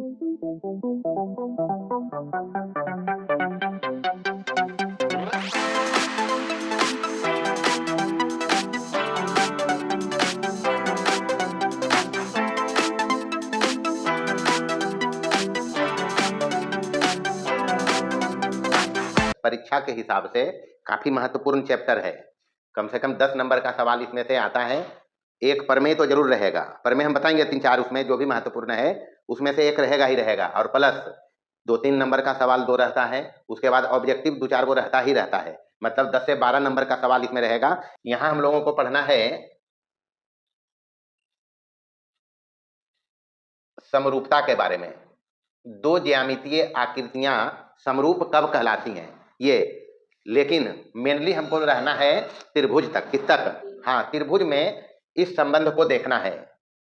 परीक्षा के हिसाब से काफी महत्वपूर्ण चैप्टर है। कम से कम 10 नंबर का सवाल इसमें से आता है। एक प्रमेय तो जरूर रहेगा, प्रमेय हम बताएंगे 3-4, उसमें जो भी महत्वपूर्ण है उसमें से एक रहेगा ही रहेगा, और प्लस 2-3 नंबर का सवाल 2 रहता है, उसके बाद ऑब्जेक्टिव 2-4 वो रहता ही रहता है, मतलब 10 से 12 नंबर का सवाल इसमें रहेगा। यहाँ हम लोगों को पढ़ना है समरूपता के बारे में। दो ज्यामितीय आकृतियां समरूप कब कहलाती हैं ये, लेकिन मेनली हमको रहना है त्रिभुज तक। किस तक? हाँ, त्रिभुज में इस संबंध को देखना है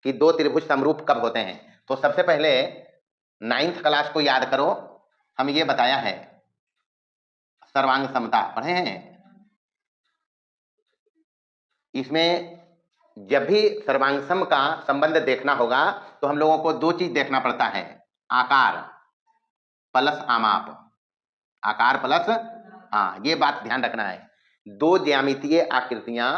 कि दो त्रिभुज समरूप कब होते हैं। तो सबसे पहले 9th क्लास को याद करो, हम ये बताया है सर्वांग समता पढ़े हैं। इसमें जब भी सर्वांगसम का संबंध देखना होगा तो हम लोगों को 2 चीज देखना पड़ता है, आकार प्लस आमाप। आकार प्लस, हाँ, ये बात ध्यान रखना है। दो ज्यामितीय आकृतियां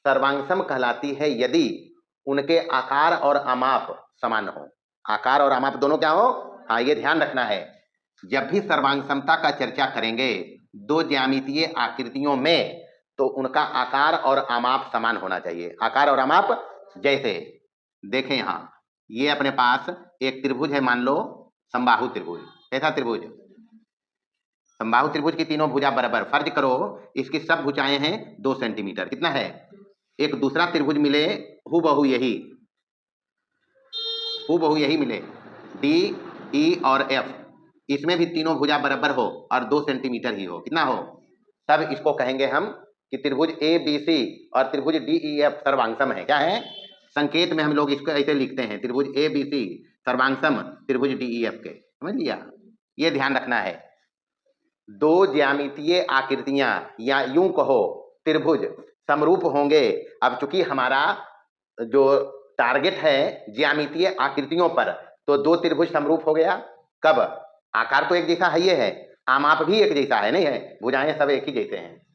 सर्वांगसम कहलाती है यदि उनके आकार और आमाप समान हो। आकार और आमाप दोनों क्या हो? हाँ, ये ध्यान रखना है। जब भी सर्वांगसमता का चर्चा करेंगे दो ज्यामितीय आकृतियों में, तो उनका आकार और आमाप समान होना चाहिए। आकार और आमाप, जैसे देखें यहां, ये अपने पास एक त्रिभुज है, मान लो समबाहु त्रिभुज। कैसा त्रिभुज? समबाहु त्रिभुज की तीनों भुजा बराबर। फर्ज करो इसकी सब भुजाएं हैं 2 सेंटीमीटर। कितना है? एक दूसरा त्रिभुज मिले हूबहू यही मिले, डी ई और एफ, इसमें भी तीनों भुजा बराबर हो और 2 सेंटीमीटर ही हो। कितना हो? तब इसको कहेंगे हम कि त्रिभुज ए बी सी और त्रिभुज डी ई एफ सर्वांगसम है। क्या है? संकेत में हम लोग इसको ऐसे लिखते हैं, त्रिभुज ए बी सी सर्वांगसम त्रिभुज डी ई एफ के। समझ लिया? ये ध्यान रखना है। दो ज्यामितीय आकृतियां या यूं कहो त्रिभुज समरूप होंगे। अब चूंकि हमारा जो टारगेट है ज्यामितीय आकृतियों पर, तो दो त्रिभुज समरूप हो गया। कब? आकार तो एक जैसा है, ये है, आमाप भी एक जैसा है, नहीं है? भुजाएं सब एक ही जैसे हैं।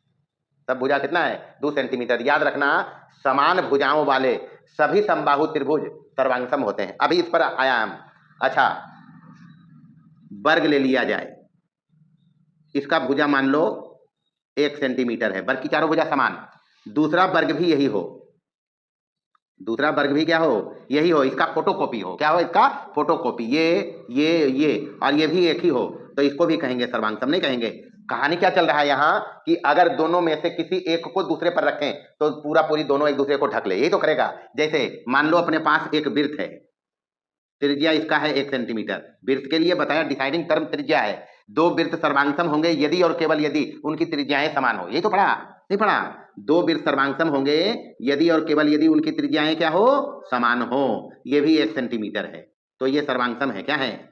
सब भुजा कितना है? 2 सेंटीमीटर। याद रखना, समान भुजाओं वाले सभी समबाहु त्रिभुज सर्वांगसम होते हैं। अभी इस पर आया हम। अच्छा, वर्ग ले लिया जाए, इसका भुजा मान लो 1 सेंटीमीटर है, वर्ग की चारों भुजा समान। दूसरा वर्ग भी यही हो, दूसरा वर्ग भी क्या हो? यही हो, इसका फोटोकॉपी हो। क्या हो? इसका फोटोकॉपी। ये और ये भी एक ही हो, तो इसको भी कहेंगे सर्वांगसम। नहीं कहेंगे? कहानी क्या चल रहा है यहाँ कि अगर दोनों में से किसी एक को दूसरे पर रखें तो पूरी दोनों एक दूसरे को ढक ले, यही तो करेगा। जैसे मान लो अपने पास एक वृत्त है, त्रिज्या इसका है 1 सेंटीमीटर। वृत्त के लिए बताया डिसाइडिंग टर्म त्रिज्या है। दो वृत्त सर्वांगसम होंगे यदि और केवल यदि उनकी त्रिज्याएं समान हो। यही तो पढ़ा? नहीं पढ़ा? दो वृत्त सर्वांगसम होंगे यदि और केवल यदि उनकी त्रिज्याएं क्या हो? समान हो। ये भी 1 सेंटीमीटर है, तो ये सर्वांगसम है। क्या है?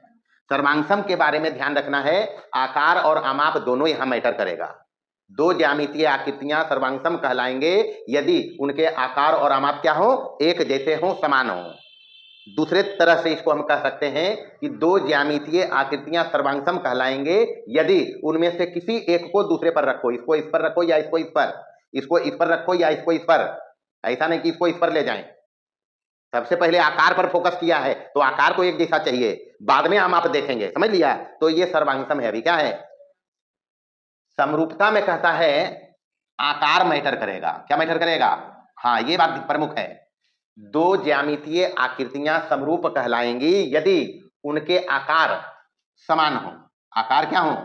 सर्वांगसम के बारे में ध्यान रखना है, आकार और आमाप दोनों यहां मैटर करेगा। दो ज्यामितीय आकृतियां सर्वांगसम कहलाएंगे यदि उनके आकार और आमाप क्या हो? एक जैसे हो, समान हो। दूसरे तरह से इसको हम कह सकते हैं कि दो ज्यामितीय आकृतियां सर्वांगसम कहलाएंगे यदि उनमें से किसी एक को दूसरे पर रखो। इसको इस पर रखो या इसको इस पर, इसको इस पर रखो या इसको इस पर। ऐसा नहीं कि इसको इस पर ले जाएं। सबसे पहले आकार पर फोकस किया है तो आकार को एक जैसा चाहिए, बाद में हम आप देखेंगे। समझ लिया? तो ये सर्वांगसम है। अभी क्या है? समरूपता में कहता है आकार मैटर करेगा। क्या मैटर करेगा? हाँ, ये बात प्रमुख है। दो ज्यामितीय आकृतियां समरूप कहलाएंगी यदि उनके आकार समान हो। आकार क्या हो?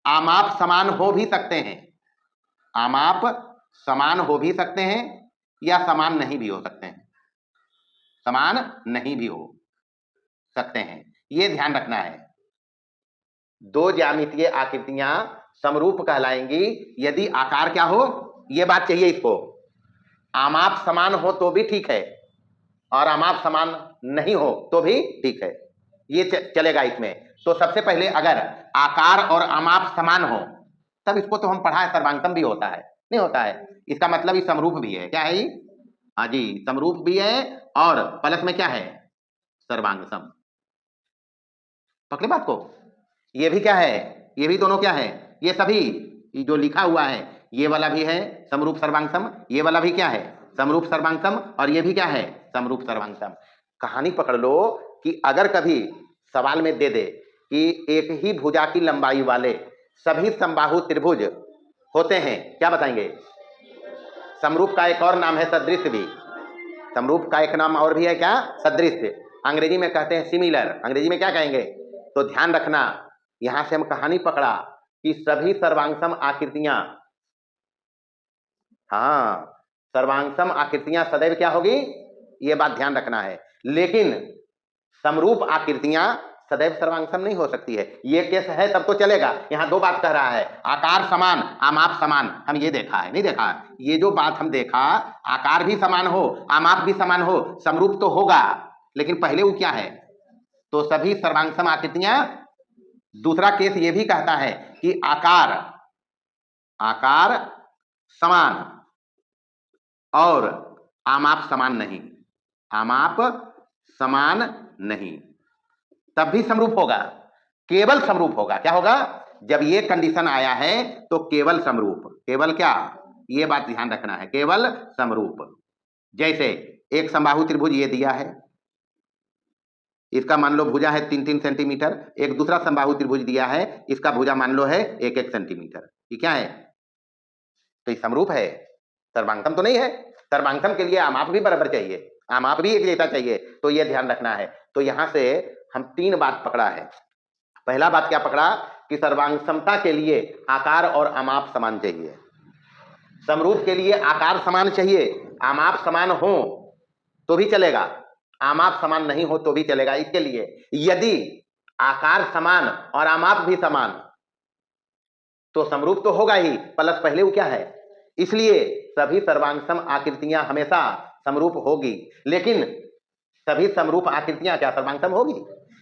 आमाप समान हो भी सकते हैं, आमाप समान हो भी सकते हैं या समान नहीं भी हो सकते हैं, समान नहीं भी हो सकते हैं। ये ध्यान रखना है। दो ज्यामितीय आकृतियां समरूप कहलाएंगी यदि आकार क्या हो? ये बात चाहिए इसको। आमाप समान हो तो भी ठीक है और आमाप समान नहीं हो तो भी ठीक है, ये चलेगा इसमें। तो सबसे पहले अगर आकार और आमाप समान हो तब इसको तो हम पढ़ा है सर्वांगसम भी होता है। नहीं होता है? इसका मतलब ये समरूप भी है। क्या है ये? हाँ जी, समरूप भी है और प्लस में क्या है? सर्वांगसम। पकड़े बात को। ये भी क्या है, ये भी दोनों क्या है, ये सभी जो लिखा हुआ है ये वाला भी है समरूप सर्वांगसम, ये वाला भी क्या है समरूप सर्वांगसम, और ये भी क्या है समरूप सर्वांगसम। कहानी पकड़ लो कि अगर कभी सवाल में दे दे कि एक ही भुजा की लंबाई वाले सभी समबाहु त्रिभुज होते हैं, क्या बताएंगे? समरूप का एक और नाम है सदृश भी, समरूप का एक नाम और भी है क्या, सदृश। अंग्रेजी में कहते हैं सिमिलर, अंग्रेजी में क्या कहेंगे? तो ध्यान रखना, यहां से हम कहानी पकड़ा कि सभी सर्वांगसम आकृतियां, हाँ सर्वांगसम आकृतियां सदैव क्या होगी, ये बात ध्यान रखना है। लेकिन समरूप आकृतियां सदैव सर्वांगसम नहीं हो सकती है, ये केस है तब तो चलेगा। यहां दो बात कह रहा है, आकार समान आमाप समान, हम ये देखा है नहीं देखा? ये जो बात हम देखा, आकार भी समान हो आमाप भी समान हो, समरूप तो होगा, लेकिन पहले वो क्या है, तो सभी सर्वांगसम आकृतियां। दूसरा केस ये भी कहता है कि आकार आकार समान और आमाप समान नहीं, आमाप समान नहीं, तब भी समरूप होगा, केवल समरूप होगा। क्या होगा? जब ये कंडीशन आया है तो केवल समरूप, केवल क्या, ये बात ध्यान रखना है, केवल समरूप। जैसे एक समबाहु त्रिभुज ये दिया है, इसका मान लो भुजा है 3-3 सेंटीमीटर, एक दूसरा समबाहु त्रिभुज दिया है, इसका भुजा मान लो है 1-1 सेंटीमीटर, ये क्या है? तो ये समरूप है, सर्वांगसम तो नहीं है। सर्वांगसम के लिए आमाप भी बराबर चाहिए, आमाप भी एक जैसा चाहिए, तो ये ध्यान रखना है। तो यहां से हम 3 बात पकड़ा है। पहला बात क्या पकड़ा कि सर्वांगसमता के लिए आकार और आमाप समान चाहिए, समरूप के लिए आकार समान चाहिए, आमाप समान हो तो भी चलेगा, आमाप समान नहीं हो तो भी चलेगा। इसके लिए यदि आकार समान और आमाप भी समान तो समरूप तो होगा ही, प्लस पहले वो क्या है, इसलिए सभी सर्वांगसम आकृतियां हमेशा समरूप होगी। लेकिन सभी समरूप आकृतियां क्या सर्वांगसम होगी?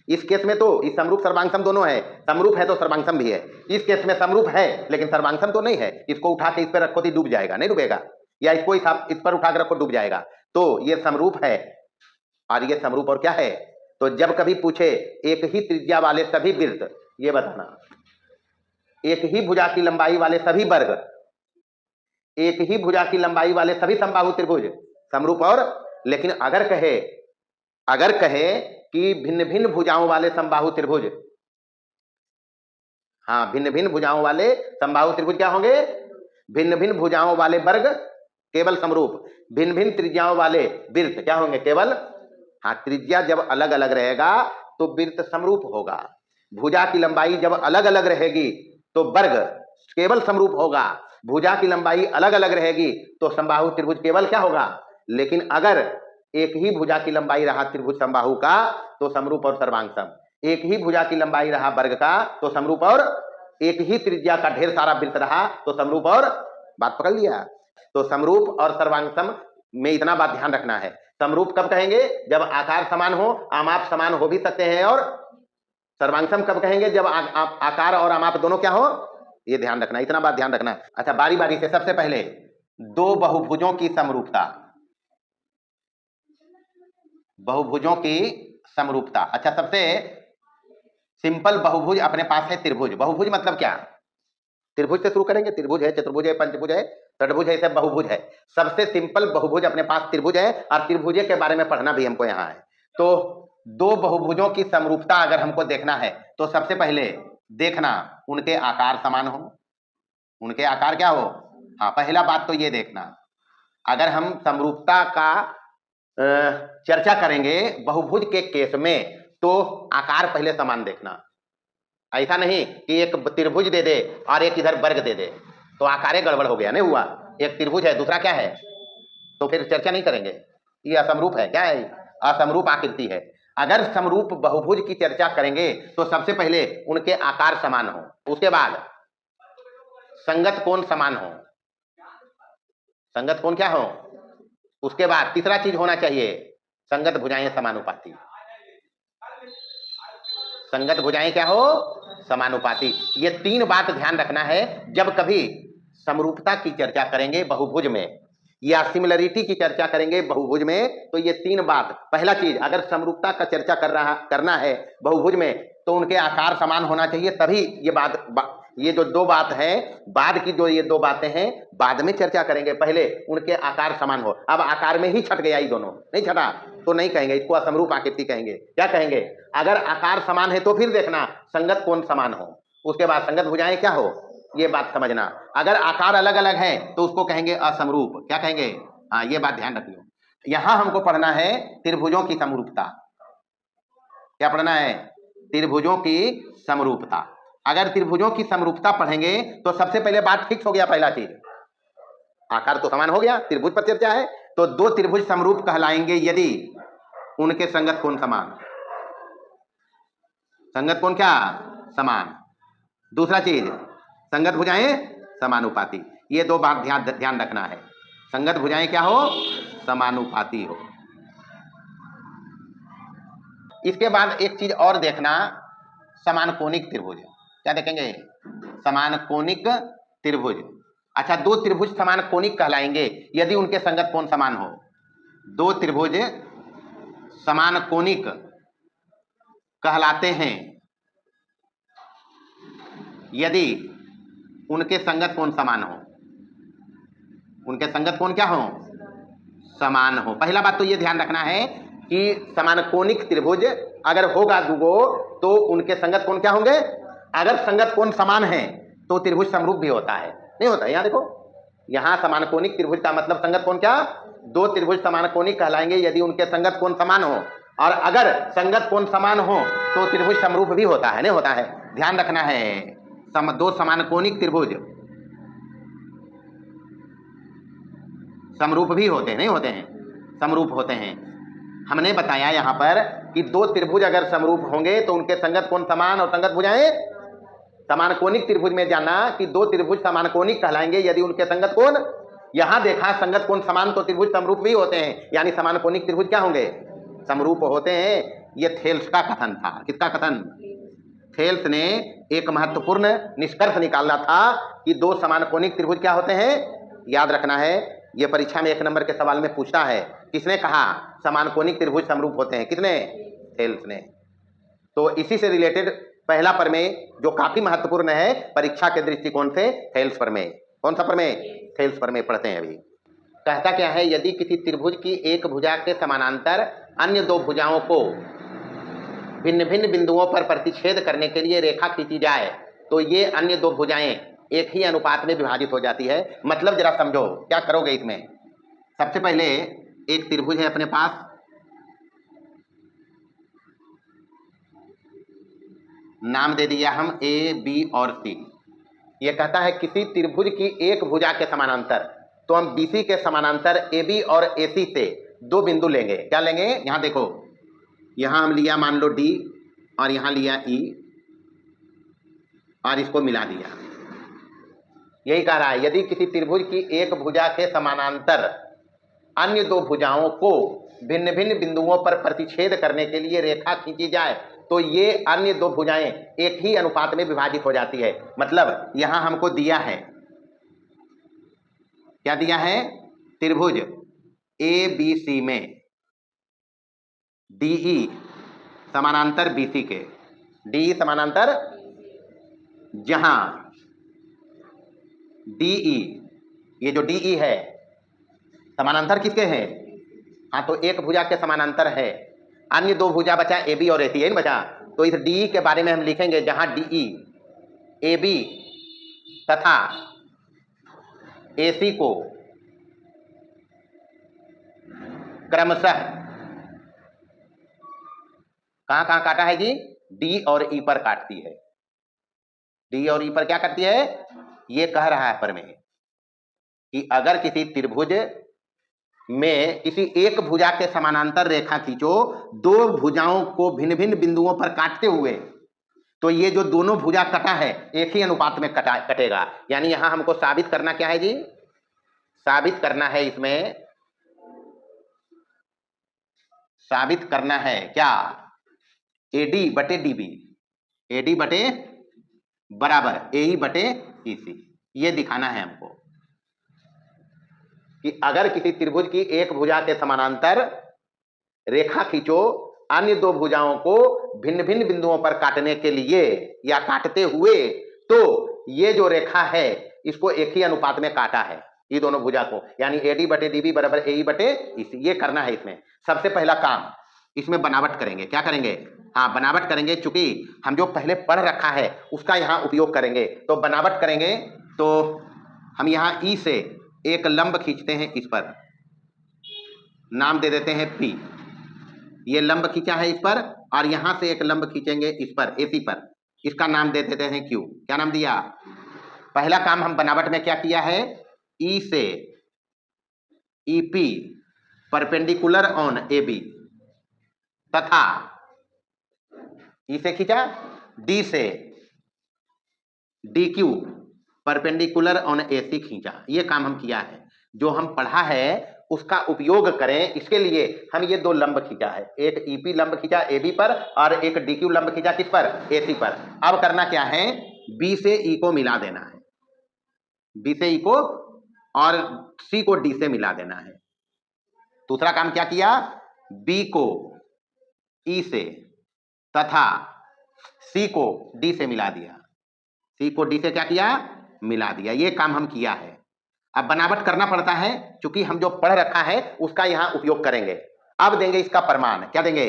इस केस में तो इस समरूप सर्वांगसम दोनों है, समरूप है तो सर्वांगसम भी है। इस केस में समरूप है लेकिन सर्वांगसम तो नहीं है, इसको उठा के इस पर रखो तो डूब जाएगा, नहीं डूबेगा, या इसको इस पर उठा के रखो डूब जाएगा। तो ये समरूप है और ये समरूप और क्या है। तो जब कभी पूछे एक ही त्रिज्या वाले सभी वृत्त, ये बताना, एक ही भुजा की लंबाई वाले सभी वर्ग, एक ही भुजा की लंबाई वाले सभी समबाहु त्रिभुज, समरूप। और लेकिन अगर कहे कि भिन्न भिन्न भुजाओं वाले समबाहु त्रिभुज, हाँ भिन्न भिन्न भुजाओं वाले समबाहु त्रिभुज क्या होंगे? भिन्न भिन्न भुजाओं वाले वर्ग केवल समरूप, भिन्न भिन्न त्रिज्याओं वाले वृत्त क्या होंगे? केवल। हाँ, त्रिज्या जब अलग अलग रहेगा तो वृत्त समरूप होगा, भुजा की लंबाई जब अलग अलग रहेगी तो वर्ग केवल समरूप होगा, भुजा की लंबाई अलग अलग रहेगी तो समबाहु त्रिभुज केवल क्या होगा। लेकिन अगर एक ही भुजा की लंबाई रहा त्रिभुज समबाहु का तो समरूप और सर्वांगसम, एक ही भुजा की लंबाई रहा वर्ग का तो समरूप, और एक ही त्रिज्या का ढेर सारा वृत्त रहा तो समरूप और, बात पकड़ लिया। तो समरूप और सर्वांगसम में इतना बात ध्यान रखना है, समरूप कब कहेंगे? जब आकार समान हो, आमाप समान हो भी सकते हैं, और सर्वांगसम कब कहेंगे? जब आकार और आमाप दोनों क्या हो, ये ध्यान रखना, इतना बात ध्यान रखना। अच्छा, बारी बारी से सबसे पहले दो बहुभुजों की समरूपता, बहुभुजों की समरूपता। अच्छा, सबसे सिंपल बहुभुज अपने पास है त्रिभुज। बहुभुज मतलब क्या? त्रिभुज से शुरू करेंगे, त्रिभुज है, चतुर्भुज है, पंचभुज है, षड्भुज है, सब बहुभुज है। सबसे सिंपल बहुभुज अपने पास त्रिभुज है, और त्रिभुज के बारे में पढ़ना भी हमको यहाँ है। तो दो बहुभुजों की समरूपता अगर हमको देखना है तो सबसे पहले देखना उनके आकार समान हो, उनके आकार क्या हो। हाँ, पहला बात तो ये देखना, अगर हम समरूपता का चर्चा करेंगे बहुभुज के केस में तो आकार पहले समान देखना। ऐसा नहीं कि एक त्रिभुज दे दे और एक इधर वर्ग दे दे तो आकार गड़बड़ हो गया, नहीं हुआ। एक त्रिभुज है, दूसरा क्या है, तो फिर चर्चा नहीं करेंगे, ये असमरूप है। क्या है? असमरूप आकृति है। अगर समरूप बहुभुज की चर्चा करेंगे तो सबसे पहले उनके आकार समान हो, उसके बाद संगत कोण समान हो, संगत कोण क्या हो, उसके बाद तीसरा चीज होना चाहिए संगत भुजाएं समानुपाती। संगत भुजाएं क्या हो, समानुपाती। ये 3 बात ध्यान रखना है जब कभी समरूपता की चर्चा करेंगे बहुभुज में। या सिमिलरिटी की चर्चा करेंगे बहुभुज में, तो ये तीन बात, पहला चीज अगर समरूपता का चर्चा करना है बहुभुज में तो उनके आकार समान होना चाहिए, तभी ये ये जो दो बात है, बाद की जो ये दो बातें हैं बाद में चर्चा करेंगे, पहले उनके आकार समान हो। अब आकार में ही छट गया, ये दोनों नहीं छटा तो नहीं कहेंगे, इसको असमरूप आकृति कहेंगे। क्या कहेंगे? अगर आकार समान है तो फिर देखना संगत कोण समान हो, उसके बाद संगत भुजाएं क्या हो, ये बात समझना। अगर आकार अलग अलग है तो उसको कहेंगे असमरूप। क्या कहेंगे? हाँ, ये बात ध्यान रखियो। यहां हमको पढ़ना है त्रिभुजों की समरूपता। क्या पढ़ना है? त्रिभुजों की समरूपता। अगर त्रिभुजों की समरूपता पढ़ेंगे तो सबसे पहले बात फिक्स हो गया, पहला चीज आकार तो समान हो गया, त्रिभुज पर चर्चा है, तो दो त्रिभुज समरूप कहलाएंगे यदि उनके संगत कोण समान। संगत कोण क्या? समान। दूसरा चीज संगत भुजाएं समानुपाती। ये दो बात ध्यान रखना है, संगत भुजाएं क्या हो? समानुपाती हो। इसके बाद एक चीज और देखना, समान कोणिक त्रिभुज। क्या देखेंगे? समान कोणिक त्रिभुज। अच्छा, दो त्रिभुज समान कोणिक कहलाएंगे यदि उनके संगत कोण समान हो। दो त्रिभुज समान कोणिक कहलाते हैं यदि उनके संगत कोण समान हो। उनके संगत कोण क्या हो? समान हो। पहला बात तो ये ध्यान रखना है कि समान कोणिक त्रिभुज अगर होगा दुगो तो उनके संगत कोण क्या होंगे? अगर संगत कोण समान है तो त्रिभुज समरूप भी होता है, नहीं होता है? यहां देखो, यहां समान कोणिक त्रिभुज का मतलब संगत कोण क्या? दो त्रिभुज समान कोणिक कहलाएंगे यदि उनके संगत कोण समान हो, और अगर संगत कोण समान हो तो त्रिभुज समरूप भी होता है, नहीं होता है? ध्यान रखना है, दो समान कोणिक त्रिभुज समरूप भी होते हैं, नहीं होते हैं? समरूप होते हैं। हमने बताया यहां पर कि दो त्रिभुज अगर समरूप होंगे तो उनके संगत कोण समान और संगत भुजाएं समान कोणिक त्रिभुज में जाना कि दो त्रिभुज समान कोणिक कहलाएंगे यदि उनके संगत कोण, यहां देखा संगत कोण समान तो त्रिभुज समरूप भी होते हैं, यानी समान कोणिक त्रिभुज क्या होंगे? समरूप होते हैं। यह थेल्स का कथन था। किसका कथन? थेल्स ने एक महत्वपूर्ण निष्कर्ष निकाला था कि दो समान कोणिक त्रिभुज क्या होते हैं। याद रखना है, यह परीक्षा में 1 नंबर के सवाल में पूछता है, किसने कहा समान कोणिक त्रिभुज समरूप होते हैं? किसने? थेल्स ने। तो इसी से रिलेटेड पहला प्रमेय जो काफी महत्वपूर्ण है परीक्षा के दृष्टिकोण से, थेल्स प्रमेय। कौन सा प्रमेय? थेल्स प्रमेय पढ़ते हैं अभी। कहता क्या है? यदि किसी त्रिभुज की एक भुजा के समानांतर अन्य दो भुजाओं को भिन्न भिन्न बिंदुओं पर प्रतिच्छेद करने के लिए रेखा खींची जाए तो ये अन्य दो भुजाएं एक ही अनुपात में विभाजित हो जाती है। मतलब जरा समझो क्या करोगे इसमें। सबसे पहले एक त्रिभुज है अपने पास, नाम दे दिया हम ए, बी और सी। ये कहता है किसी त्रिभुज की एक भुजा के समानांतर, तो हम बीसी के समानांतर AB और AC से दो बिंदु लेंगे। क्या लेंगे? यहां देखो, यहां हम लिया मान लो D और यहां लिया E और इसको मिला दिया। यही कह रहा है, यदि किसी त्रिभुज की एक भुजा के समानांतर अन्य दो भुजाओं को भिन्न भिन्न बिंदुओं पर प्रतिच्छेद करने के लिए रेखा खींची जाए तो ये अन्य दो भुजाएं एक ही अनुपात में विभाजित हो जाती है। मतलब यहां हमको दिया है, क्या दिया है? त्रिभुज ABC में DE समानांतर BC के, DE समानांतर, जहां DE, ये जो DE है समानांतर किसके हैं? हाँ, तो एक भुजा के समानांतर है, अन्य दो भुजा बचा AB और AC, नहीं बचा? तो इस DE के बारे में हम लिखेंगे जहां DE AB तथा AC को क्रमशः कहां कहां काटा है जी? D और E पर काटती है। D और E पर क्या करती है? ये कह रहा है प्रमेय कि अगर किसी त्रिभुज में किसी एक भुजा के समानांतर रेखा खींचो दो भुजाओं को भिन्न भिन्न बिंदुओं पर काटते हुए, तो ये जो दोनों भुजा कटा है एक ही अनुपात में कटेगा। यानी यहां हमको साबित करना क्या है जी? साबित करना है, इसमें साबित करना है क्या? AD बटे DB, AD बटे बराबर AE बटे EC, ये दिखाना है हमको। कि अगर किसी त्रिभुज की एक भुजा के समानांतर रेखा खींचो अन्य दो भुजाओं को भिन्न भिन्न बिंदुओं पर काटने के लिए या काटते हुए, तो ये जो रेखा है इसको एक ही अनुपात में काटा है, ये दोनों भुजा को, यानी AD बटे DB बराबर AE बटे EC। ये करना है। इसमें सबसे पहला काम, इसमें बनावट करेंगे। क्या करेंगे? हाँ, बनावट करेंगे। चूंकि हम जो पहले पढ़ रखा है उसका यहाँ उपयोग करेंगे, तो बनावट करेंगे। तो हम यहाँ E से एक लंब खींचते हैं, इस पर नाम दे देते हैं P। ये लंब खींचा है इस पर, और यहां से एक लंब खींचेंगे इस पर, AC पर, इसका नाम दे देते हैं Q। क्या नाम दिया? पहला काम हम बनावट में क्या किया है? E से EP परपेंडिकुलर ऑन AB, तथा E से खींचा, D से DQ परपेंडिकुलर ऑन AC खींचा। ये काम हम किया है। जो हम पढ़ा है उसका उपयोग करें, इसके लिए हम ये दो लंब खींचा है। एक EP लंब खींचा AB पर, और एक DQ लंब खींचा किस पर? AC पर। अब करना क्या है? B से E को मिला देना है, B से E को, और C को D से मिला देना है। दूसरा काम क्या किया? B को E से तथा C को D से मिला दिया, C को D से क्या किया? मिला दिया। ये काम हम किया है। अब बनावट करना पड़ता है, क्योंकि हम जो पढ़ रखा है उसका यहां उपयोग करेंगे। अब देंगे इसका प्रमाण। क्या देंगे?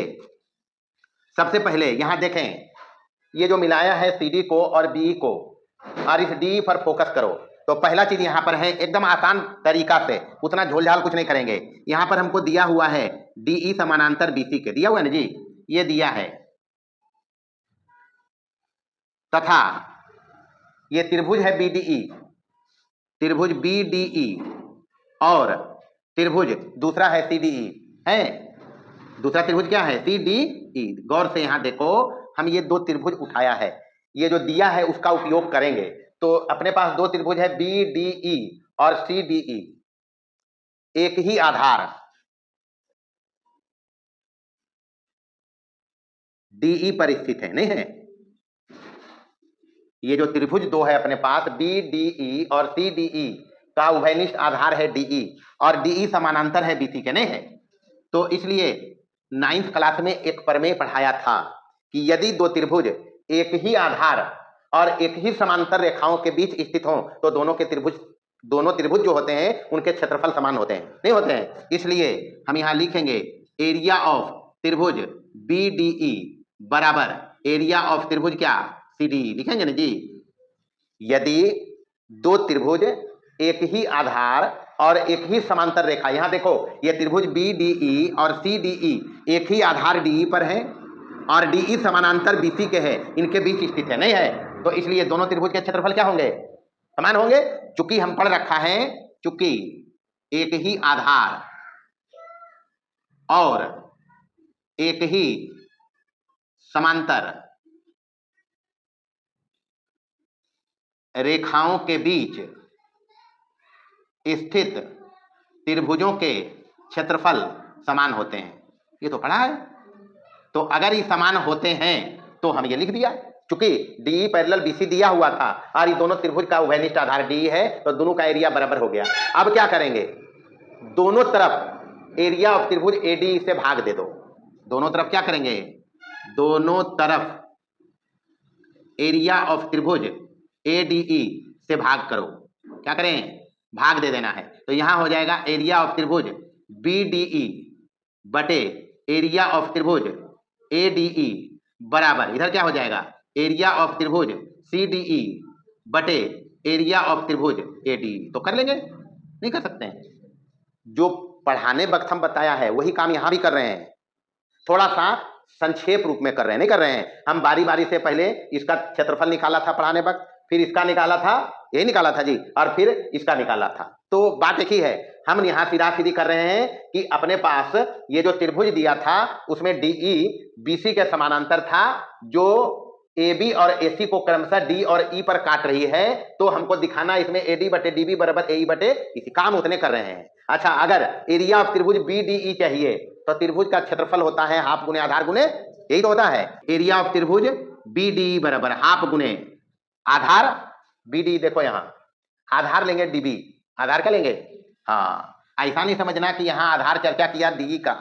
सबसे पहले यहां देखें, ये जो मिलाया है CD को और BE को, और इस DE पर फोकस करो। तो पहला चीज यहां पर है, एकदम आसान तरीका से, उतना झोलझाल कुछ नहीं करेंगे। यहां पर हमको दिया हुआ है DE समानांतर BC के, दिया हुआ है ना जी, ये दिया है, तथा ये त्रिभुज है BDE, त्रिभुज BDE, और त्रिभुज दूसरा है CDE है। दूसरा त्रिभुज क्या है? CDE। गौर से यहां देखो, हम ये दो त्रिभुज उठाया है, ये जो दिया है उसका उपयोग करेंगे। तो अपने पास दो त्रिभुज है BDE और CDE, एक ही आधार DE पर स्थित है, नहीं है? ये जो त्रिभुज दो है अपने पास BDE और CDE का उभयनिष्ठ आधार है DE, और DE समानांतर है BC के, नहीं है? तो इसलिए 9th क्लास में एक प्रमेय पढ़ाया था कि यदि दो त्रिभुज एक ही आधार और एक ही समांतर रेखाओं के बीच स्थित हों, तो दोनों त्रिभुज जो होते हैं उनके क्षेत्रफल समान होते हैं, नहीं होते हैं? इसलिए हम यहां लिखेंगे एरिया ऑफ त्रिभुज BDE बराबर एरिया ऑफ त्रिभुज क्या? CDE। लिखेंगे ना जी। यदि दो त्रिभुज एक ही आधार और एक ही समांतर रेखा, यहां देखो ये त्रिभुज BDE और CDE एक ही आधार DE पर है और DE समानांतर BC के है, इनके बीच स्थित है, नहीं है? तो इसलिए दोनों त्रिभुज के क्षेत्रफल क्या होंगे? समान होंगे। चूंकि हम पढ़ रखा है, चूंकि एक ही आधार और एक ही समांतर रेखाओं के बीच स्थित त्रिभुजों के क्षेत्रफल समान होते हैं, ये तो पढ़ा है। तो अगर ये समान होते हैं तो हम ये लिख दिया, चूंकि DE पैरेलल BC दिया हुआ था और ये दोनों त्रिभुज का उभयनिष्ठ आधार DE है, तो दोनों का एरिया बराबर हो गया। अब क्या करेंगे? दोनों तरफ एरिया ऑफ त्रिभुज ADE से भाग दे दो। दोनों तरफ क्या करेंगे? दोनों तरफ एरिया ऑफ त्रिभुज ADE से भाग करो। क्या करें? भाग दे देना है। तो यहां हो जाएगा एरिया ऑफ त्रिभुज BDE बटे एरिया ऑफ त्रिभुज ADE बराबर, इधर क्या हो जाएगा? एरिया ऑफ त्रिभुज CDE बटे एरिया ऑफ त्रिभुज ADE। तो कर लेंगे, नहीं कर सकते हैं? जो पढ़ाने वक्त हम बताया है वही काम यहां भी कर रहे हैं, थोड़ा सा संक्षेप रूप में कर रहे हैं, नहीं कर रहे हैं। हम बारी बारी से पहले इसका क्षेत्रफल निकाला था पढ़ाने वक्त, फिर इसका निकाला था, यही निकाला था जी, और फिर इसका निकाला था। तो बात एक ही है, हम यहां सीधा सीधी कर रहे हैं कि अपने पास ये जो त्रिभुज दिया था उसमें DE BC के समानांतर था, जो AB और AC को क्रमशः D और E पर काट रही है। तो हमको दिखाना इसमें AD बटे DB बराबर AE बटे EC, काम उतने कर रहे हैं। अच्छा, अगर एरिया ऑफ त्रिभुज BDE चाहिए तो त्रिभुज का क्षेत्रफल होता है हाफ गुने आधार गुने, यही तो होता है। एरिया ऑफ त्रिभुज BDE बराबर हाफ गुने आधार BDE। देखो यहां आधार लेंगे DB, आधार क्या लेंगे? हाँ, ऐसा नहीं समझना कि यहाँ आधार चर्चा किया डीई का,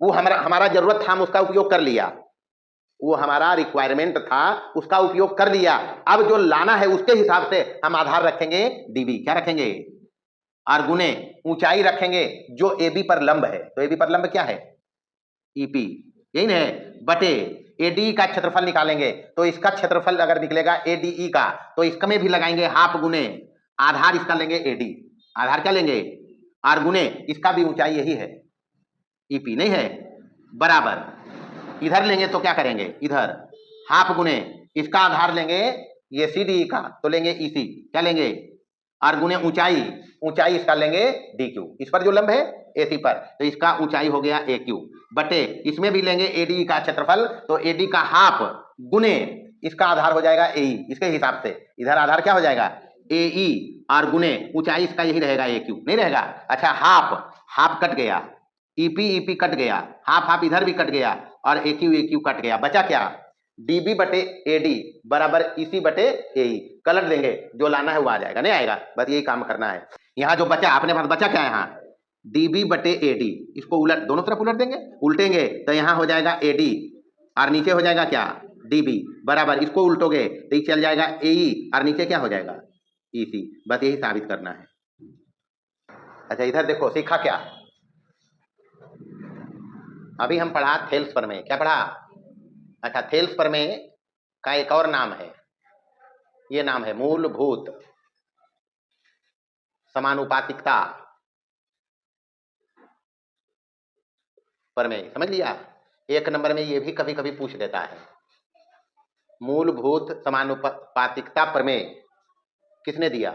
वो हमारा जरूरत था, हम उसका उपयोग कर लिया, वो हमारा रिक्वायरमेंट था, उसका उपयोग कर लिया। अब जो लाना है उसके हिसाब से हम आधार रखेंगे डीबी, क्या रखेंगे, और गुने ऊंचाई रखेंगे जो एबी पर लंब है। तो एबी पर लंब क्या है, ईपी, यही ना, बटे एडी का क्षेत्रफल निकालेंगे, तो इसका क्षेत्रफल अगर निकलेगा एडीई का, तो इसका में भी लगाएंगे हाफ गुने आधार, इसका लेंगे एडी, आधार क्या लेंगे, और गुने इसका भी ऊंचाई यही है ईपी, नहीं है, बराबर इधर लेंगे तो क्या करेंगे, इधर हाफ गुने इसका आधार लेंगे ये सीडी का, तो लेंगे ईसी, क्या लेंगे, और गुने ऊंचाई, ऊंचाई इसका लेंगे डी क्यू, इस पर जो लंब है एसी पर, तो इसका ऊंचाई हो गया ए क्यू, बटे इसमें भी लेंगे एडी का क्षेत्रफल, तो एडी का हाफ गुने इसका आधार हो जाएगा एई, इसके हिसाब से इधर आधार क्या हो जाएगा एई, और गुने ऊंचाई इसका यही रहेगा ए क्यू, नहीं रहेगा। अच्छा हाफ हाफ कट गया, ईपी ईपी कट गया, हाफ हाफ इधर भी कट गया, और ए क्यू कट गया, बचा क्या, डीबी बटे एडी बराबर ईसी बटे एई, कलट देंगे, जो लाना है वो आ जाएगा, नहीं आएगा, बस यही काम करना है। यहाँ जो बचा अपने पास बचा क्या है, यहाँ डीबी बटे एडी, इसको उलट, दोनों तरफ उलट देंगे, उल्टेंगे तो यहाँ हो जाएगा एडी, और नीचे हो जाएगा क्या डीबी, बराबर इसको उल्टोगे तो ये चल जाएगा एई, और नीचे क्या हो जाएगा ईसी, बस यही साबित करना है। अच्छा इधर देखो सीखा क्या, अभी हम पढ़ा थेल्स प्रमेय, क्या पढ़ा, अच्छा थेल्स प्रमेय का एक और नाम है, ये नाम है मूलभूत समानुपातिकता प्रमेय, समझ लिया। एक नंबर में ये भी कभी कभी पूछ देता है, मूलभूत समानुपातिकता प्रमेय किसने दिया,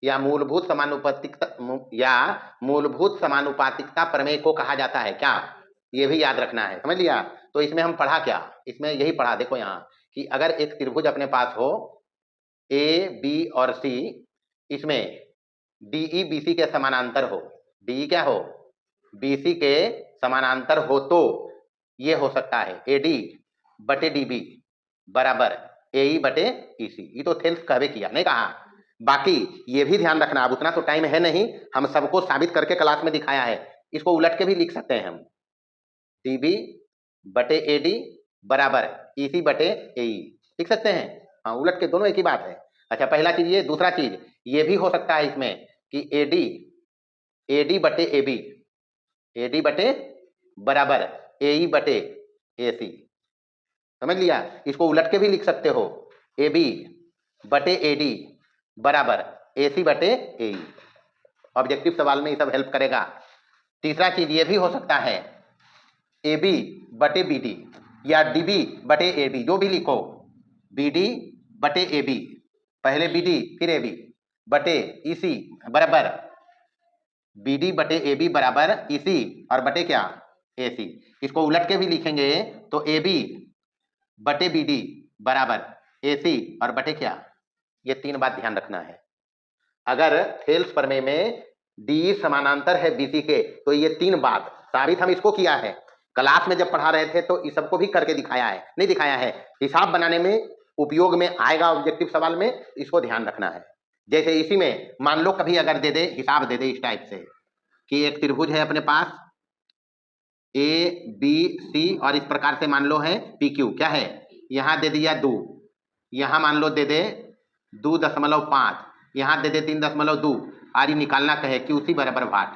या मूलभूत समानुपातिकता प्रमेय को कहा जाता है क्या, ये भी याद रखना है, समझ लिया। तो इसमें हम पढ़ा क्या, इसमें यही पढ़ा, देखो यहाँ कि अगर एक त्रिभुज अपने पास हो ए बी और सी, इसमें डीई बीसी के समानांतर हो, डीई क्या हो बीसी के समानांतर हो, तो ये हो सकता है एडी बटे डीबी बराबर एई बटे ईसी, ये तो थेल्स कहवे किया, नहीं कहा। बाकी ये भी ध्यान रखना, अब उतना तो टाइम है नहीं, हम सबको साबित करके क्लास में दिखाया है, इसको उलट के भी लिख सकते हैं हम, डीबी बटे एडी बराबर ईसी बटे एई, लिख सकते हैं, हाँ उलट के, दोनों एक ही बात है। अच्छा पहला चीज ये, दूसरा चीज ये भी हो सकता है इसमें कि एडी बटे एबी, एडी बटे बराबर एई बटे एसी, समझ लिया। इसको उलट के भी लिख सकते हो, एबी बटे एडी बराबर एसी बटे एई, ऑब्जेक्टिव सवाल में ये सब हेल्प करेगा। तीसरा चीज ये भी हो सकता है एबी बटे बीडी, या डीबी बटे एबी, जो भी लिखो, बीडी बटे एबी, पहले बीडी फिर एबी बटे ईसी बराबर बीडी बटे एबी बराबर ईसी और बटे क्या एसी। इसको उलट के भी लिखेंगे तो एबी बटे बीडी बराबर एसी और बटे क्या, ये तीन बात ध्यान रखना है। अगर थेल्स प्रमेय में डी समानांतर है बीसी के, तो ये तीन बात साबित हम इसको किया है, क्लास में जब पढ़ा रहे थे तो इस सबको भी करके दिखाया है, नहीं दिखाया है, हिसाब बनाने में उपयोग में आएगा, ऑब्जेक्टिव सवाल में, इसको ध्यान रखना है। जैसे इसी में मान लो कभी अगर दे दे, हिसाब दे दे इस टाइप से कि एक त्रिभुज है अपने पास ए बी सी, और इस प्रकार से मान लो है पी क्यू, क्या है, यहाँ दे दिया 2, यहाँ मान लो दे दे 2.5, यहाँ दे दे 3.2, आर ही निकालना कहे क्यूसी बराबर वाट,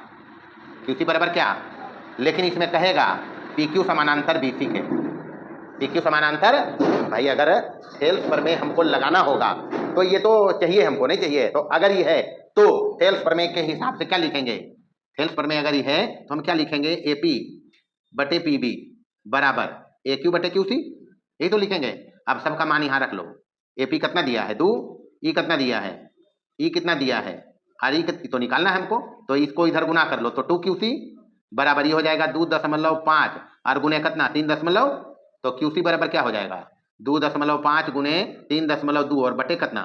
क्यूसी बराबर क्या, लेकिन इसमें कहेगा पी क्यू समानांतर बीसी के, पी क्यू समानांतर, भाई अगर थेल्स प्रमेय हमको लगाना होगा तो ये तो चाहिए हमको, नहीं चाहिए, तो अगर ये है तो थेल्स प्रमेय के हिसाब से क्या लिखेंगे, थेल्स प्रमेय अगर ये है तो हम क्या लिखेंगे, एपी बटे पीबी बराबर ए क्यू बटे क्यूसी, यही तो लिखेंगे। अब सबका मान यहाँ रख लो, एपी कितना दिया है 2, ई कितना दिया है, ई कितना दिया है, और ई तो निकालना है हमको, तो इसको इधर गुना कर लो, तो 2 क्यूसी बराबर ये हो जाएगा 2.5 और गुने कितना 3, तो क्यूसी बराबर क्या हो जाएगा 2.5 गुने 3.2 और बटे कितना,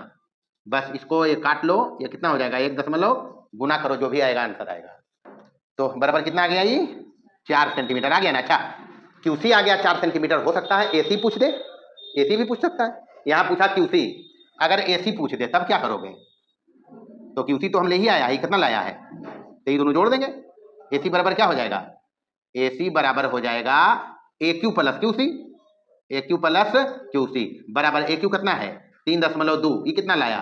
बस इसको ये काट लो, ये कितना हो जाएगा 1 गुना करो, जो भी आएगा आंसर आएगा, तो बराबर कितना आ गया, ये 4 सेंटीमीटर आ गया ना। अच्छा क्यूसी आ गया 4 सेंटीमीटर, हो सकता है एसी पूछ दे, एसी भी पूछ सकता है, यहाँ पूछा क्यूसी, अगर एसी पूछ दे तब क्या करोगे, तो क्यूसी तो हम ले ही आया है, कितना लाया है तो ये दोनों जोड़ देंगे, AC बराबर क्या हो जाएगा, AC बराबर हो जाएगा AQ plus QC, AQ plus QC बराबर AQ कितना है 3.2, ये कितना लाया,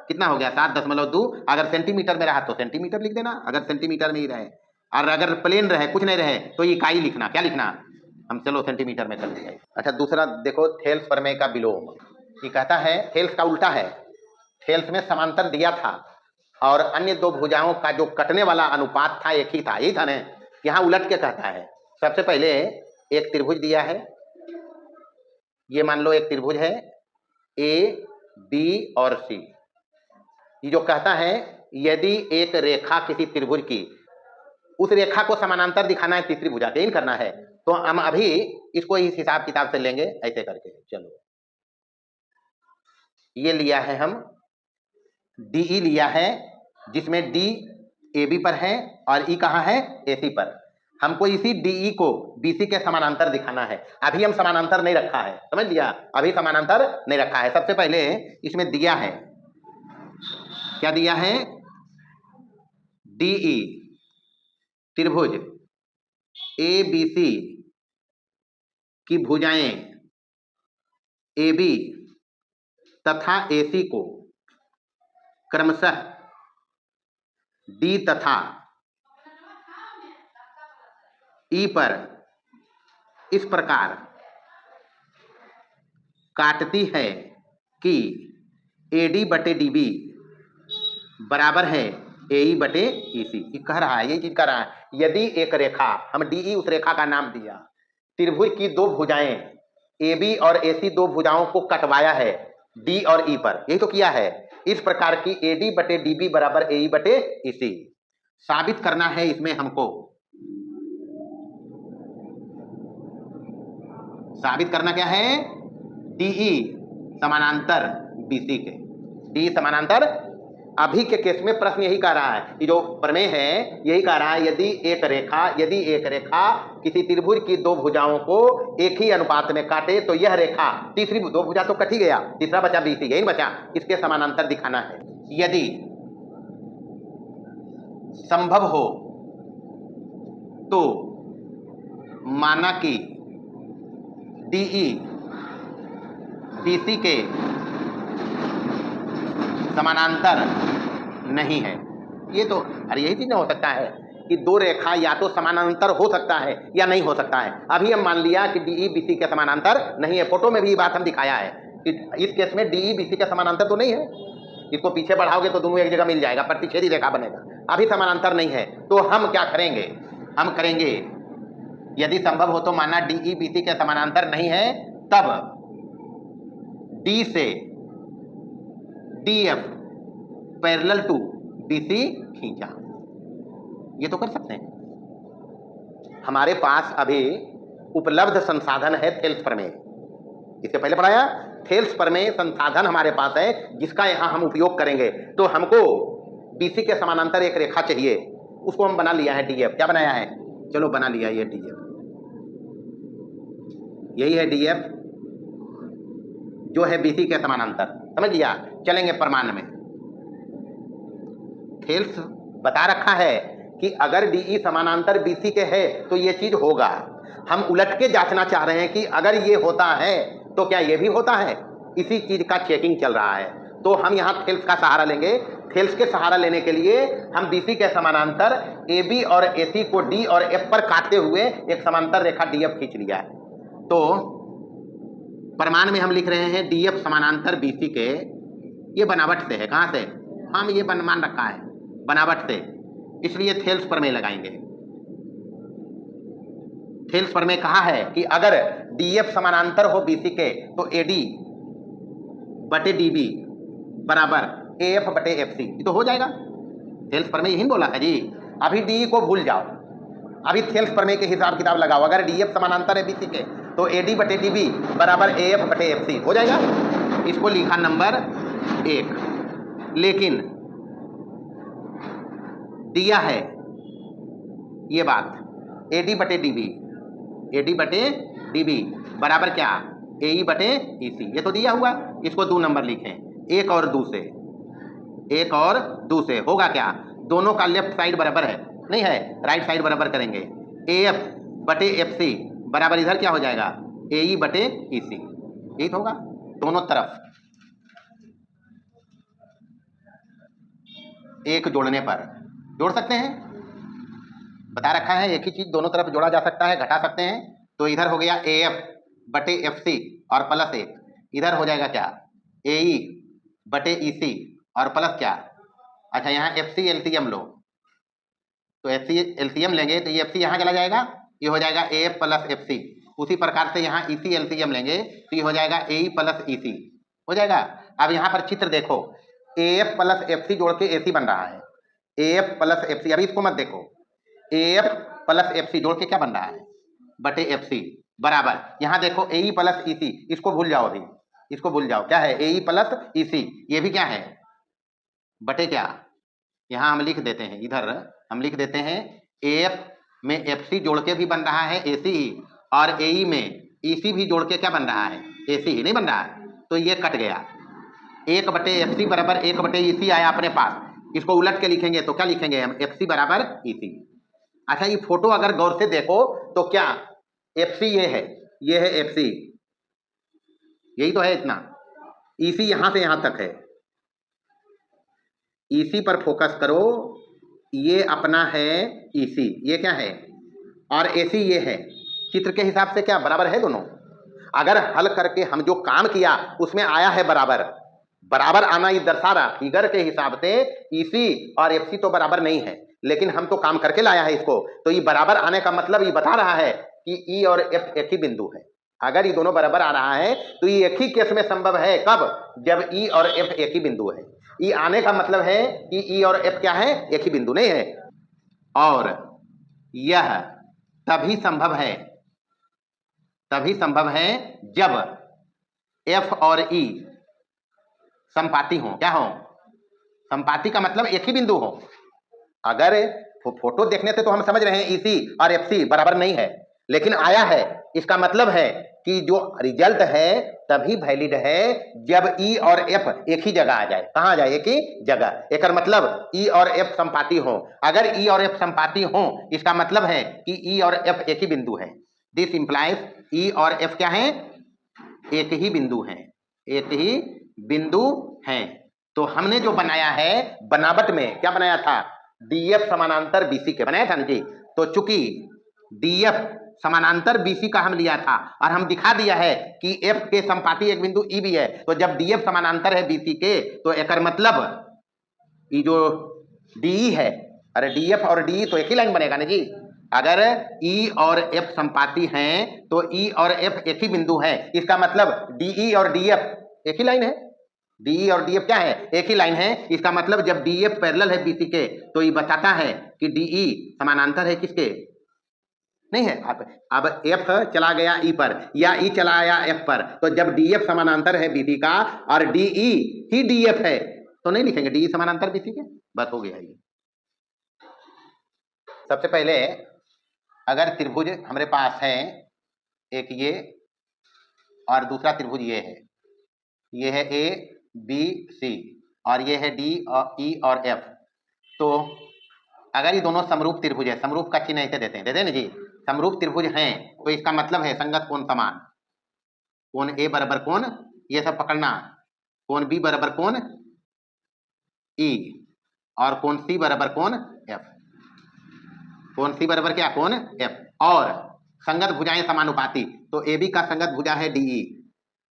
कितना हो गया 7.2। अगर सेंटीमीटर में रहा तो सेंटीमीटर लिख देना, अगर सेंटीमीटर में ही रहे, और अगर प्लेन रहे कुछ नहीं रहे तो ये इकाई लिखना, क्या लिखना, हम चलो सेंटीमीटर में कर दिया। अच्छा दूसरा देखो, थेल्स प्रमेय का विलोम। ये कहता है थेल्स का उल्टा है, थेल्स में समांतर दिया था और अन्य दो भुजाओं का जो कटने वाला अनुपात था एक ही था, यही था ना। यहाँ उलट के कहता है, सबसे पहले एक त्रिभुज दिया है, ये मान लो एक त्रिभुज है A B और C। ये जो कहता है यदि एक रेखा किसी त्रिभुज की, उस रेखा को समानांतर दिखाना है तीसरी भुजा के, इन करना है, तो हम अभी इसको इस हिसाब किताब से लेंगे ऐसे करके। चलो ये लिया है हम DE लिया है, जिसमें D AB पर है और E कहाँ है AC पर। हमको इसी DE को BC के समानांतर दिखाना है। अभी हम समानांतर नहीं रखा है, समझ लिया, अभी समानांतर नहीं रखा है। सबसे पहले इसमें दिया है, क्या दिया है, DE त्रिभुज ABC की भुजाएं AB तथा AC को क्रमशः D तथा E पर इस प्रकार काटती है कि AD बटे DB बराबर है AE बटे EC। ये कह रहा है, यही चीज कह रहा है, यदि एक रेखा, हम DE उस रेखा का नाम दिया, त्रिभुज की दो भुजाएं AB और AC दो भुजाओं को कटवाया है D और E पर, यही तो किया है, इस प्रकार की AD बटे DB बराबर AE बटे EC साबित करना है। इसमें हमको साबित करना क्या है, DE समानांतर BC के, DE समानांतर। अभी के केस में प्रश्न यही कह रहा है, ये जो प्रमेय है यही कह रहा है, यदि एक रेखा किसी त्रिभुज की दो भुजाओं को एक ही अनुपात में काटे तो यह रेखा, तीसरी दो भुजा तो कट ही गया, तीसरा बचा BC, यही बचा, इसके समानांतर दिखाना है। यदि संभव हो तो माना कि DE BC के समानांतर नहीं है। ये तो अरे यही चीज नहीं हो सकता है कि दो रेखा या तो समानांतर हो सकता है या नहीं हो सकता है। अभी हम मान लिया कि DE BC के समानांतर नहीं है, फोटो में भी ये बात हम दिखाया है कि इस केस में DE BC के समानांतर तो नहीं है, इसको पीछे बढ़ाओगे तो दोनों एक जगह मिल जाएगा, प्रतिच्छेदी रेखा बनेगा, अभी समानांतर नहीं है। तो हम क्या करेंगे, हम करेंगे यदि संभव हो तो माना DE BC के समानांतर नहीं है, तब D से DF पैरेलल टू BC खींचा। ये तो कर सकते हैं, हमारे पास अभी उपलब्ध संसाधन है थेल्स प्रमेय, इससे पहले पढ़ाया, थेल्स प्रमेय संसाधन हमारे पास है जिसका यहां हम उपयोग करेंगे। तो हमको BC के समानांतर एक रेखा चाहिए, उसको हम बना लिया है DF। क्या बनाया है, चलो बना लिया ये DF, यही है DF जो है BC के समानांतर, समझ लिया। चलेंगे प्रमाण में, थेल्स बता रखा है कि अगर DE समानांतर BC के है तो ये चीज होगा। हम उलट के जांचना चाह रहे हैं कि अगर ये होता है तो क्या ये भी होता है, इसी चीज का चेकिंग चल रहा है। तो हम यहाँ थेल्स का सहारा लेंगे। थेल्स के सहारा लेने के लिए हम BC के समानांतर AB और AC को D और F पर काटते हुए एक समांतर रेखा DF खींच लिया है। तो प्रमाण में हम लिख रहे हैं DF समानांतर BC के, ये बनावट से है, कहाँ से, हम ये मान रखा है बनावट से, इसलिए थेल्स प्रमेय लगाएंगे। थेल्स प्रमेय कहा है कि अगर DF समानांतर हो BC के तो AD बटे DB बराबर AF बटे FC, ये तो हो जाएगा। थेल्स प्रमेय यही बोला था जी। अभी DE को भूल जाओ, अभी थेल्स प्रमेय के हिसाब किताब लगाओ। अगर DF समानांतर है BC के तो AD बटे DB बराबर AF बटे FC हो जाएगा। इसको लिखा नंबर 1। लेकिन दिया है ये बात AD बटे DB बराबर क्या, AE बटे EC, ये तो दिया हुआ, इसको 2 नंबर लिखें, एक और 2 से होगा क्या, दोनों का लेफ्ट साइड बराबर है, नहीं है, राइट साइड बराबर करेंगे। ए एफ बटे एफ सी बराबर इधर क्या हो जाएगा, ए ई बटे ई सी, यही तो होगा दोनों तरफ एक जोड़ने पर। जोड़ सकते हैं, बता रखा है एक ही चीज दोनों तरफ जोड़ा जा सकता है, घटा सकते हैं। तो इधर हो गया ए एफ बटे एफ सी और प्लस एक, इधर हो जाएगा क्या, ए ई बटे ई सी और प्लस क्या, अच्छा यहाँ एफ सी एलसीएम लो, तो एफ सी एलसीएम लेंगे तो ये एफ सी यहाँ चला जाएगा, ये हो जाएगा A F plus F C. उसी प्रकार से यहाँ ई सी एलसीएम लेंगे तो ये हो जाएगा ए ई प्लस ई सी, हो जाएगा। अब यहाँ पर चित्र देखो, A F plus F C जोड़ के ए सी बन रहा है, A F plus F C, अभी इसको मत देखो, A F plus F C जोड़ के क्या बन रहा है, बटे एफ सी बराबर, यहाँ देखो ए ई प्लस ई सी, इसको भूल जाओ अभी, इसको भूल जाओ, क्या है ए ई प्लस ई सी, ये भी क्या है बटे क्या, यहाँ हम लिख देते हैं, इधर हम लिख देते हैं ए एफ में एफ सी जोड़ के भी बन रहा है ए सी, और ए ई में ई सी भी जोड़ के क्या बन रहा है, ए सी ही नहीं बन रहा है, तो ये कट गया, एक बटे एफ सी बराबर एक बटे ई सी आया अपने पास, इसको उलट के लिखेंगे तो क्या लिखेंगे हम, एफ सी बराबर ई सी। अच्छा ये फोटो अगर गौर से देखो तो क्या एफ सी ये है एफ सी, यही तो है इतना, ई सी यहां से यहां तक है, ई सी पर फोकस करो, ये अपना है ई सी, ये क्या है, और ए सी ये है, चित्र के हिसाब से क्या बराबर है दोनों। अगर हल करके हम जो काम किया उसमें आया है बराबर, बराबर आना ये दर्शा रहा, फिगर के हिसाब से ई सी और एफ सी तो बराबर नहीं है, लेकिन हम तो काम करके लाया है इसको, तो ये बराबर आने का मतलब ये बता रहा है कि ई और एफ एक ही बिंदु है। अगर ये दोनों बराबर आ रहा है तो ये एक ही केस में संभव है, कब, जब ई और एफ एक ही बिंदु है। ई आने का मतलब है कि ई और एफ क्या है, एक ही बिंदु नहीं है, और यह तभी संभव है जब एफ और ई समपाती हो, क्या हो, समपाती का मतलब एक ही बिंदु हो। अगर फोटो देखने से तो हम समझ रहे हैं ई सी और एफ सी बराबर नहीं है, लेकिन आया है, इसका मतलब है कि जो रिजल्ट है तभी वैलिड है जब ई और एफ एक ही जगह आ जाए, कहाँ आ जाए, एक ही जगह, एक मतलब ई और एफ समपाती हो। अगर ई और एफ समपाती हो इसका मतलब है कि ई और एफ एक ही बिंदु है, दिस इंप्लाइज ई और एफ क्या है, एक ही बिंदु है, एक ही बिंदु है। तो हमने जो बनाया है बनावट में क्या बनाया था, डीएफ समानांतर बीसी के बनाया था ना जी, तो चूंकि डीएफ समानांतर बीसी का हम लिया था और हम दिखा दिया है कि एफ के संपाती एक बिंदु ई भी है, तो जब डीएफ समानांतर है बीसी के तो एक मतलब ये जो डीई है, अरे डीएफ और डीई तो एक ही लाइन बनेगा ना जी। अगर ई और एफ संपाती हैं तो ई और एफ एक ही बिंदु है, इसका मतलब डीई और डीएफ एक ही लाइन है, डीई और डीएफ क्या है, एक ही लाइन है। इसका मतलब जब डीएफ पैरेलल है बीसी के तो ये बताता है कि डीई समानांतर है किसके, नहीं है। अब एफ चला गया ई पर या ई चला आया एफ पर, तो जब डीएफ समानांतर है बीसी का और डीई ही डीएफ है तो नहीं लिखेंगे डीई समानांतर बीसी के, बस हो गया ये। सबसे पहले अगर त्रिभुज हमारे पास है एक ये और दूसरा त्रिभुज ये है ए बी सी और ये है डी और ई और एफ, तो अगर ये दोनों समरूप त्रिभुज है, समरूप का चिन्ह ऐसे देते हैं ना जी, समरूप त्रिभुज हैं तो इसका मतलब है संगत कोण समान, कोण ए बराबर कोण, ये सब पकड़ना, कोण बी बराबर कोण ई और कोण सी बराबर कोण एफ, कोण सी बराबर क्या, कोण एफ, और संगत भुजाएं समानुपाती, तो ए बी का संगत भुजा है डीई,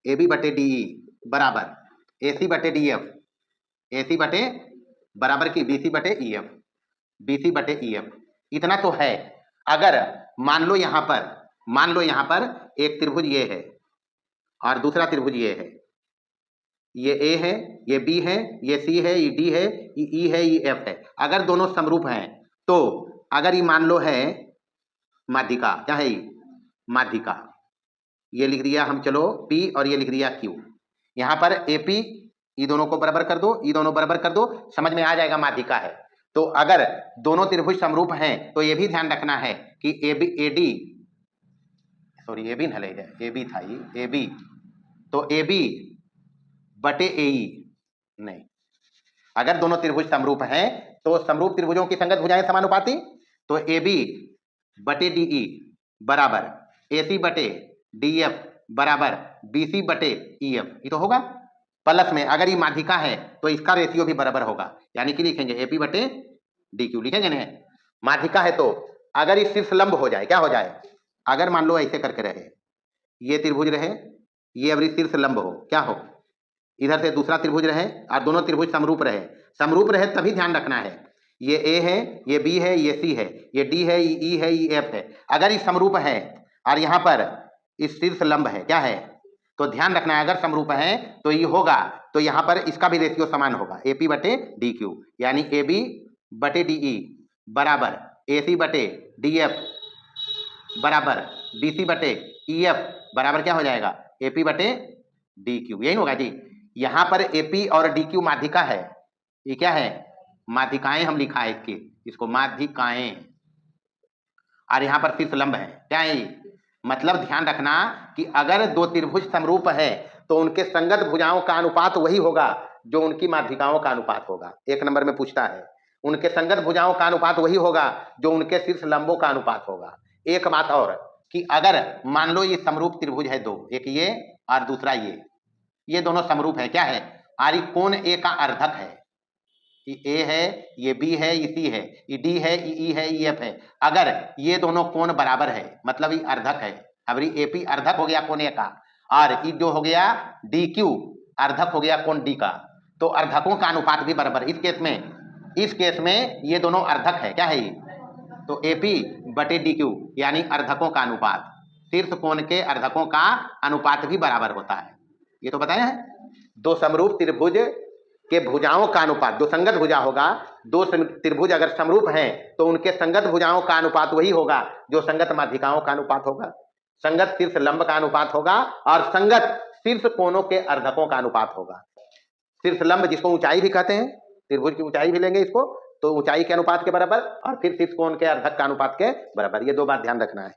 ए बी बटे डीई बराबर ए सी बटे डी एफ, ए सी बटे बराबर की बी सी बटे ई एफ, बी सी बटे ई एफ, इतना तो है। अगर मान लो यहाँ पर एक त्रिभुज ये है और दूसरा त्रिभुज ये है, ये ए है, ये बी है, ये सी है, ये डी है, ये ई है, ये एफ है, अगर दोनों समरूप हैं तो अगर ये मान लो है माध्यिका, क्या है ये माध्यिका, ये लिख दिया हम चलो P और ये लिख दिया Q, यहाँ पर AP ये दोनों को बराबर कर दो, ये दोनों बराबर कर दो, समझ में आ जाएगा माध्यिका है। तो अगर दोनों त्रिभुज समरूप हैं तो ये भी ध्यान रखना है कि AB न ले जाए, AB था ये AB, तो AB बटे AE नहीं, अगर दोनों त्रिभुज समरूप हैं तो समरूप त्रिभुजों की संगत भुजाएं समानुपाती, तो ए बी बटे डी ई बराबर ए सी बटे डी एफ बराबर बी सी बटे ई एफ, ये तो होगा। प्लस में अगर ये माध्यिका है तो इसका रेशियो भी बराबर होगा, यानी कि लिखेंगे ए पी बटे डी क्यू, लिखेंगे ना। माध्यिका है तो अगर ये शीर्ष लंब हो जाए, क्या हो जाए, अगर मान लो ऐसे करके रहे, ये त्रिभुज रहे, ये अवरी शीर्ष लंब हो, क्या हो, इधर से दूसरा त्रिभुज रहे और दोनों त्रिभुज समरूप रहे। समरूप रहे तभी ध्यान रखना है, ये ए है, ये बी है, ये सी है, ये डी है, ये ई है, ये एफ है। अगर ये समरूप है और यहाँ पर इस शीर्ष लंब है, क्या है, तो ध्यान रखना है अगर समरूप है तो ये होगा, तो यहाँ पर इसका भी रेशियो समान होगा, ए पी बटे डी क्यू, यानी ए बी बटे डी ई बराबर ए सी बटे डी एफ बराबर बी सी बटे ई एफ बराबर क्या हो जाएगा, ए पी बटे डी क्यू, यही होगा जी। यहाँ पर ए पी और डी क्यू माध्यिका है, ये क्या है, माध्यिकाएं हम लिखा है इसको माध्यिकाएं, और यहाँ पर शीर्ष लंब है, क्या है, मतलब ध्यान रखना कि अगर दो त्रिभुज समरूप है तो उनके संगत भुजाओं का अनुपात वही होगा जो उनकी माध्यिकाओं का अनुपात होगा। एक नंबर में पूछता है, उनके संगत भुजाओं का अनुपात वही होगा जो उनके शीर्ष लंबों का अनुपात होगा। एक बात और कि अगर मान लो ये समरूप त्रिभुज है दो, एक ये और दूसरा ये दोनों समरूप है, क्या है, और ये कोण ए का अर्धक है, ये ए है, ये बी है, ये सी है, ये डी है, ये ई है, ये एफ है। अगर ये दोनों कोण बराबर है, मतलब ये अर्धक है, अब ये ए पी अर्धक हो गया कोण ए का, और ये जो हो गया डी क्यू अर्धक हो गया कोण डी का, तो अर्धकों का अनुपात भी बराबर। इस केस में ये दोनों अर्धक है, क्या है ये, तो ए पी बटे डी क्यू यानी अर्धकों का अनुपात, शीर्ष कोण के अर्धकों का अनुपात भी बराबर होता है, ये तो बताया है। दो समरूप त्रिभुज के भुजाओं का अनुपात, जो संगत भुजा होगा, दो त्रिभुज अगर समरूप हैं तो उनके संगत भुजाओं का अनुपात वही होगा जो संगत माध्यिकाओं का अनुपात होगा, संगत शीर्ष लंब का अनुपात होगा और संगत शीर्ष कोणों के अर्धकों का अनुपात होगा। शीर्ष लंब जिसको ऊंचाई भी कहते हैं, त्रिभुज की ऊंचाई भी लेंगे इसको, तो ऊंचाई के अनुपात के बराबर और फिर शीर्ष कोण के अर्धक का अनुपात के बराबर, ये दो बात ध्यान रखना है।